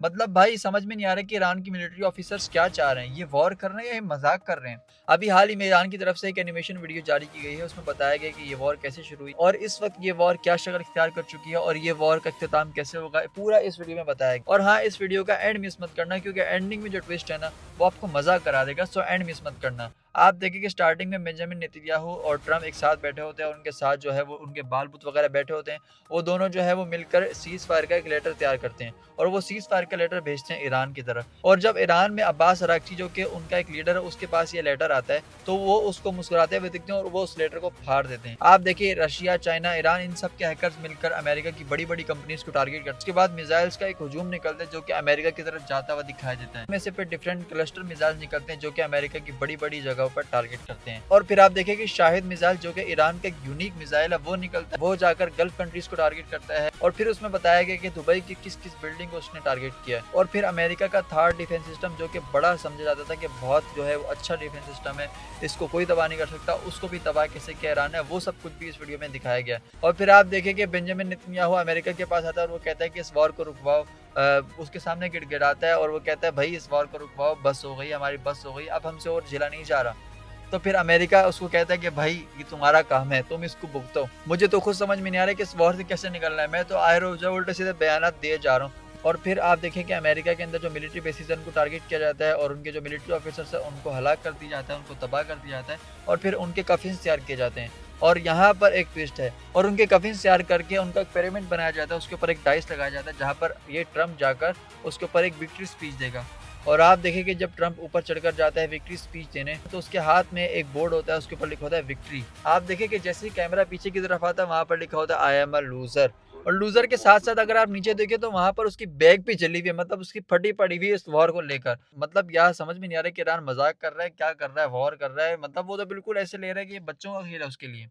मतलब भाई समझ में नहीं आ रहा कि ईरान की मिलिट्री ऑफिसर्स क्या चाह रहे हैं, ये वॉर कर रहे हैं या ये मजाक कर रहे हैं। अभी हाल ही में ईरान की तरफ से एक एनिमेशन वीडियो जारी की गई है, उसमें बताया गया कि ये वॉर कैसे शुरू हुई और इस वक्त ये वॉर क्या शक्ल इख्तियार कर चुकी है और ये वॉर का इख्तिताम कैसे होगा, पूरा इस वीडियो में बताया गया। और हाँ, इस वीडियो का एंड मिस मत करना, क्योंकि एंडिंग में जो ट्विस्ट है ना, वो आपको मजा करा देगा, सो एंड मिस मत करना। आप देखिए कि स्टार्टिंग में बेंजामिन नेतन्याहू और ट्रम्प एक साथ बैठे होते हैं और उनके साथ जो है वो उनके बाल बुत वगैरह बैठे होते हैं। वो दोनों जो है वो मिलकर सीज फायर का एक लेटर तैयार करते हैं और वो सीज फायर का लेटर भेजते हैं ईरान की तरफ। और जब ईरान में अब्बास अरागची जो कि उनका एक लीडर है, उसके पास ये लेटर आता है, तो वो उसको मुस्कुराते हुए दिखते हैं और वो उस लेटर को फाड़ देते हैं। आप देखिए रशिया, चाइना, ईरान, इन सब के हैकर्स मिलकर अमेरिका की बड़ी बड़ी कंपनीज को टारगेट करते हैं। उसके बाद मिसाइल्स का एक हजूम निकलता है जो कि अमेरिका की तरफ जाता हुआ दिखाई देता है। इनमें से फिर डिफरेंट क्लस्टर मिसाइल निकलते हैं जो कि अमेरिका की बड़ी बड़ी जगहों पर टारगेट करते हैं। और फिर आप देखिए कि शाहिद मिसाइल जो कि ईरान का एक यूनिक मिसाइल है, वो निकलता है, वो जाकर गल्फ कंट्रीज को टारगेट करता है। और फिर उसमें बताया गया कि दुबई की किस किस बिल्डिंग को उसने टारगेट किया है। और फिर अमेरिका का थार्ड डिफेंस सिस्टम जो कि बड़ा समझा जाता था कि बहुत जो है वो अच्छा डिफेंस सिस्टम है, इसको कोई तबाह नहीं कर सकता, उसको भी तबाह कैसे किया ईरान है, वो सब कुछ भी इस वीडियो में दिखाया गया। और फिर आप देखिए कि बेंजामिन नेतन्याहू अमेरिका के पास आता है और वो कहता है कि इस वॉर को रुकवाओ। उसके सामने गिड़गिड़ाता है और वो कहता है भाई इस वॉर को रुकवाओ, बस हो गई हमारी, बस हो गई, अब हमसे और झेला नहीं जा रहा। तो फिर अमेरिका उसको कहता है कि भाई ये तुम्हारा काम है, तुम इसको भुगतो। मुझे तो खुद समझ में नहीं आ रहा है कि इस वॉर से कैसे निकलना है, मैं तो आए रोज उल्टे सीधे बयान दिए जा रहा हूँ। और फिर आप देखें कि अमेरिका के अंदर जो मिलिट्री बेसिस है उनको टारगेट किया जाता है और उनके जो मिलिट्री ऑफिसर्स है उनको हलाक कर दिया जाता है, उनको तबाह कर दिया जाता है और फिर उनके कफिन्स तैयार किए जाते हैं। और यहाँ पर एक ट्विस्ट है, और उनके कफिन्स तैयार करके उनका एक पिरामिड बनाया जाता है, उसके ऊपर एक डाइस लगाया जाता है जहाँ पर ये ट्रम्प जाकर उसके ऊपर एक विक्ट्री स्पीच देगा। और आप देखें कि जब ट्रम्प ऊपर चढ़कर जाता है विक्ट्री स्पीच देने, तो उसके हाथ में एक बोर्ड होता है, उसके ऊपर लिखा होता है विक्ट्री। आप देखें कि जैसे ही कैमरा पीछे की तरफ आता है, वहां पर लिखा होता है आई एम अ लूजर। और लूजर के साथ साथ अगर आप नीचे देखें तो वहां पर उसकी बैग भी जली हुई है, मतलब उसकी फटी पड़ी हुई है इस वॉर को लेकर। मतलब यार समझ में नहीं आ रहा है कि ईरान मजाक कर रहा है, क्या कर रहा है, वॉर कर रहा है, मतलब वो तो बिल्कुल ऐसे ले रहा है कि ये बच्चों का खेल है उसके लिए।